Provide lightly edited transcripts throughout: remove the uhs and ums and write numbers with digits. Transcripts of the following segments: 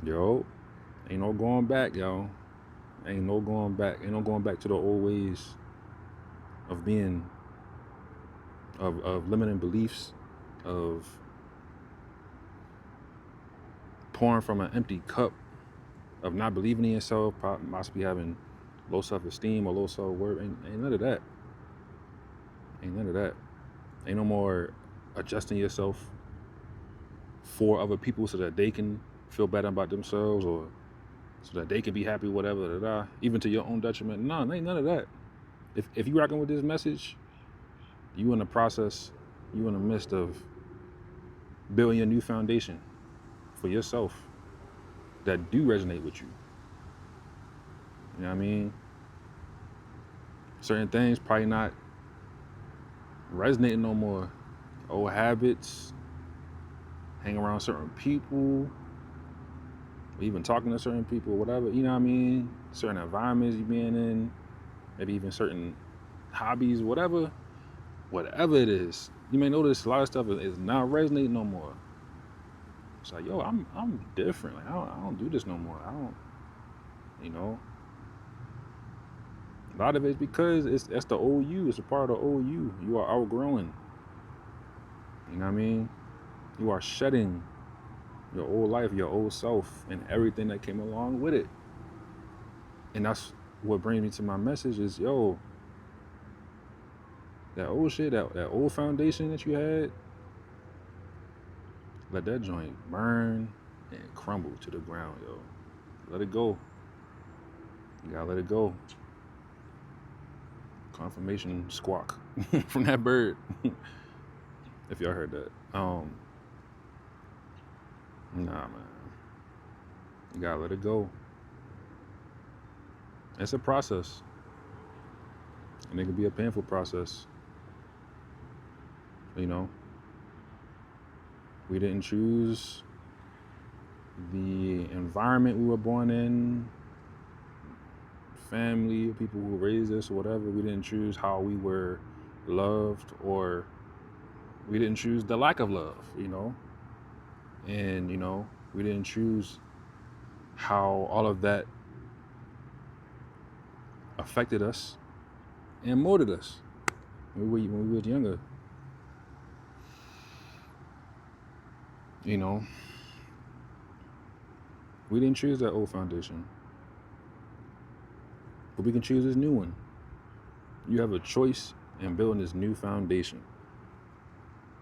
Yo, ain't no going back, yo. Ain't no going back. Ain't no going back to the old ways of being, of limiting beliefs, of pouring from an empty cup, of not believing in yourself, possibly having low self-esteem or low self-worth. Ain't none of that. Ain't none of that. Ain't no more adjusting yourself for other people so that they can feel better about themselves or so that they can be happy, whatever, even to your own detriment. No, ain't none of that. If you rocking with this message, you in the process, you in the midst of building a new foundation for yourself that do resonate with you. You know what I mean? Certain things probably not resonating no more. Old habits, hang around certain people, even talking to certain people, whatever, you know what I mean? Certain environments you being in, maybe even certain hobbies, whatever it is. You may notice a lot of stuff is not resonating no more. It's like, yo, I'm different. Like I don't do this no more. I don't, you know. A lot of it's because that's the old you. It's a part of the old you. You are outgrowing. You know what I mean? You are shedding your old life, your old self, and everything that came along with it. And that's what brings me to my message is, yo, that old shit, that old foundation that you had, let that joint burn and crumble to the ground, yo. Let it go. You gotta let it go. Confirmation squawk from that bird. If y'all heard that. Nah, man. You gotta let it go. It's a process. And it can be a painful process. You know, we didn't choose the environment we were born in, family, people who raised us or whatever. We didn't choose how we were loved, or we didn't choose the lack of love, you know. And, you know, we didn't choose how all of that affected us and molded us when we were younger. You know, we didn't choose that old foundation, but we can choose this new one. You have a choice in building this new foundation.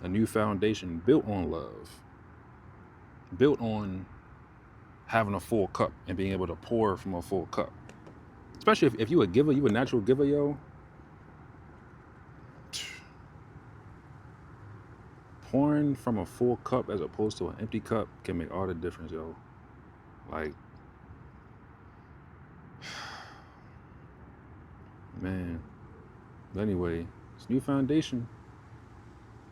A new foundation built on love, built on having a full cup and being able to pour from a full cup. Especially if you a giver, you a natural giver, yo. Pouring from a full cup as opposed to an empty cup can make all the difference, yo. Like, man. But anyway, this new foundation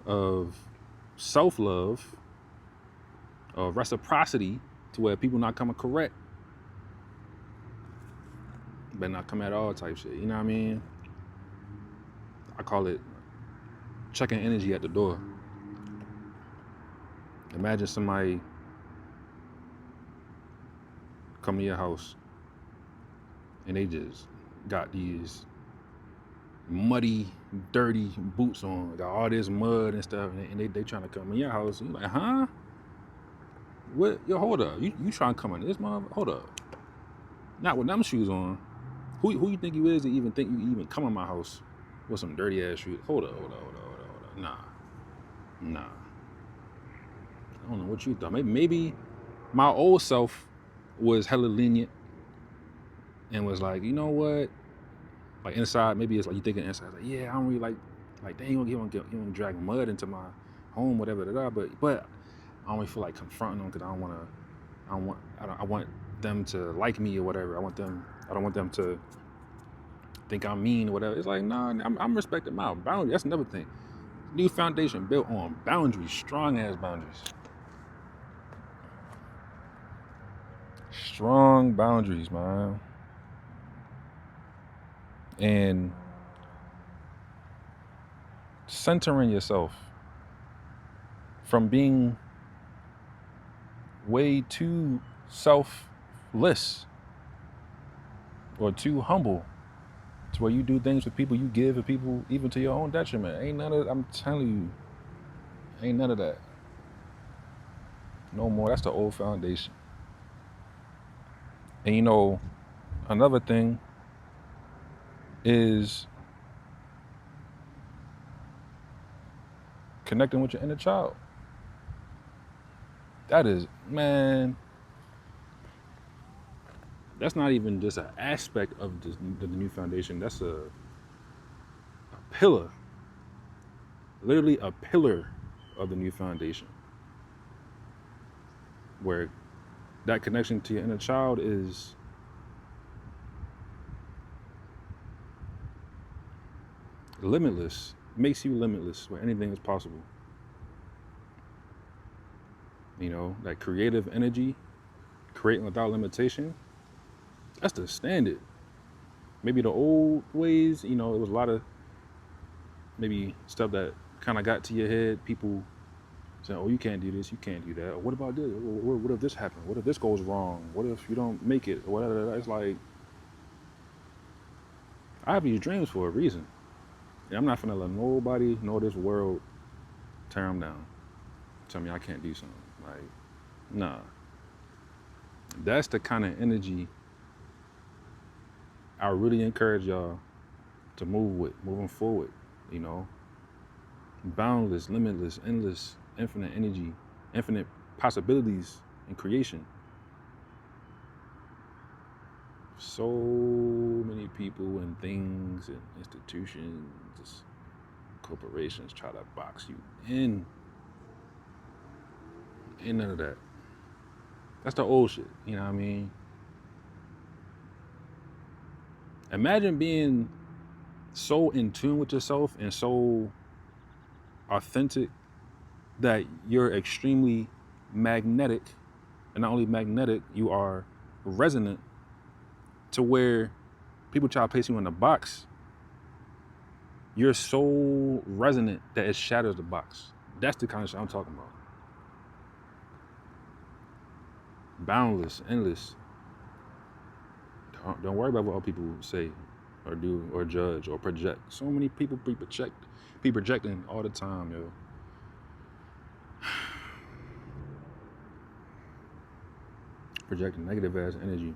of self-love, of reciprocity, to where people not coming correct, but not come at all type shit. You know what I mean? I call it checking energy at the door. Imagine somebody come to your house and they just got these muddy, dirty boots on, got all this mud and stuff, and they trying to come in your house. You like, huh? What? Yo, hold up. You trying to come in this mother? Hold up. Not with them shoes on. Who you think you is to even think you even come in my house with some dirty ass shoes? Hold up. Nah. I don't know what you thought. Maybe my old self was hella lenient and was like, you know what? Like inside, maybe it's like you thinking inside, like, yeah, I don't really like they ain't gonna drag mud into my home, whatever. But I don't really feel like confronting them because I want them to like me or whatever. I don't want them to think I'm mean or whatever. It's like, nah, I'm respecting my boundaries. That's another thing. New foundation built on boundaries, strong ass boundaries. Strong boundaries, man. And centering yourself from being way too selfless or too humble to where you do things for people, you give to people, even to your own detriment. Ain't none of, I'm telling you, ain't none of that. No more. That's the old foundation. And you know, another thing is connecting with your inner child. That is, man, that's not even just an aspect of the new foundation. That's a pillar, literally a pillar of the new foundation, where that connection to your inner child is limitless, makes you limitless, where anything is possible. You know, that creative energy, creating without limitation, that's the standard. Maybe the old ways, you know, it was a lot of maybe stuff that kind of got to your head. People saying, oh, you can't do this, you can't do that. Or what about this? What if this happens? What if this goes wrong? What if you don't make it? Or whatever. It's like, I have these dreams for a reason. And I'm not gonna let nobody know this world tear them down. Tell me I can't do something. Like, nah. That's the kind of energy I really encourage y'all to move with, moving forward, you know. Boundless, limitless, endless, infinite energy, infinite possibilities in creation. So many people and things and institutions, corporations try to box you in. Ain't none of that. That's the old shit, you know what I mean? Imagine being so in tune with yourself and so authentic that you're extremely magnetic, and not only magnetic, you are resonant to where people try to place you in a box. You're so resonant that it shatters the box. That's the kind of shit I'm talking about. Boundless, endless. Don't worry about what other people say or do or judge or project. So many people be projecting all the time, yo. Projecting negative ass energy.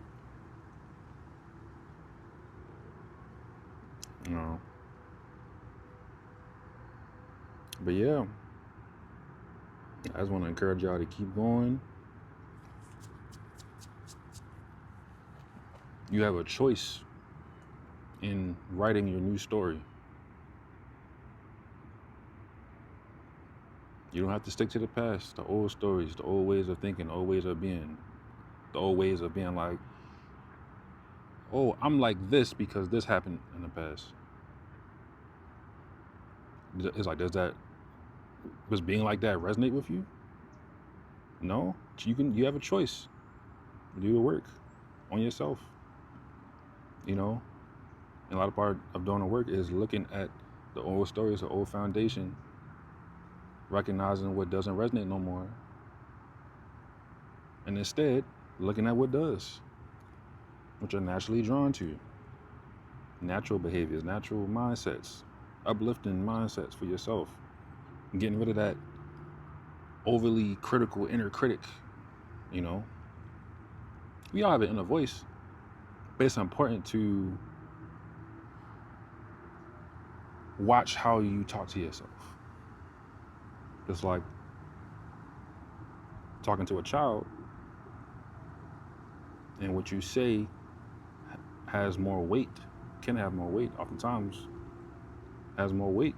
You know. But yeah, I just want to encourage y'all to keep going. You have a choice in writing your new story. You don't have to stick to the past, the old stories, the old ways of thinking, the old ways of being, the old ways of being like, oh, I'm like this because this happened in the past. It's like, does being like that resonate with you? No, you have a choice. Do the work on yourself. You know, and a lot of part of doing the work is looking at the old stories, the old foundation, recognizing what doesn't resonate no more, and instead looking at what does, what you're naturally drawn to. Natural behaviors, natural mindsets, uplifting mindsets for yourself, getting rid of that overly critical inner critic. You know, we all have an inner voice, but it's important to watch how you talk to yourself. It's like talking to a child, and what you say has more weight, can have more weight, oftentimes has more weight,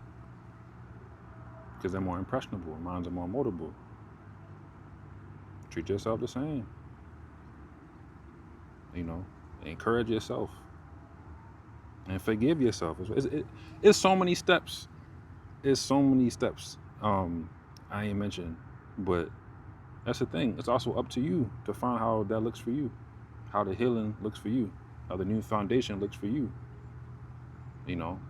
because they're more impressionable, minds are more moldable. Treat yourself the same. You know, encourage yourself and forgive yourself. It's so many steps. It's so many steps. I ain't mentioned, but that's the thing. It's also up to you to find how that looks for you, how the healing looks for you, how the new foundation looks for you. You know,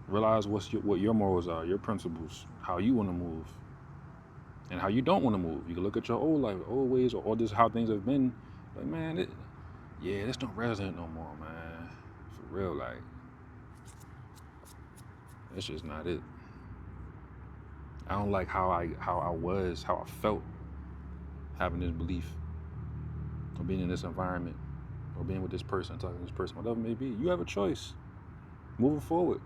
realize what your morals are, your principles, how you want to move. and how you don't want to move. You can look at your old life, old ways, or this how things have been. Like, man, this don't resonate no more, man. For real, like, it's just not it. I don't like how I was, how I felt having this belief, or being in this environment, or being with this person, talking to this person, whatever it may be. You have a choice. Moving forward,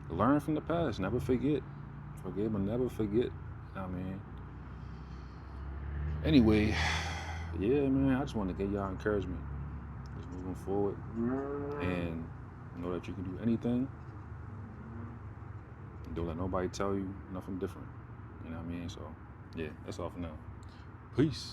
learn from the past. Never forget. Forgive but never forget. I mean, anyway, yeah, man, I just want to give y'all encouragement. Just moving forward, and know that you can do anything. Don't let nobody tell you nothing different. You know what I mean? So, yeah, that's all for now. Peace.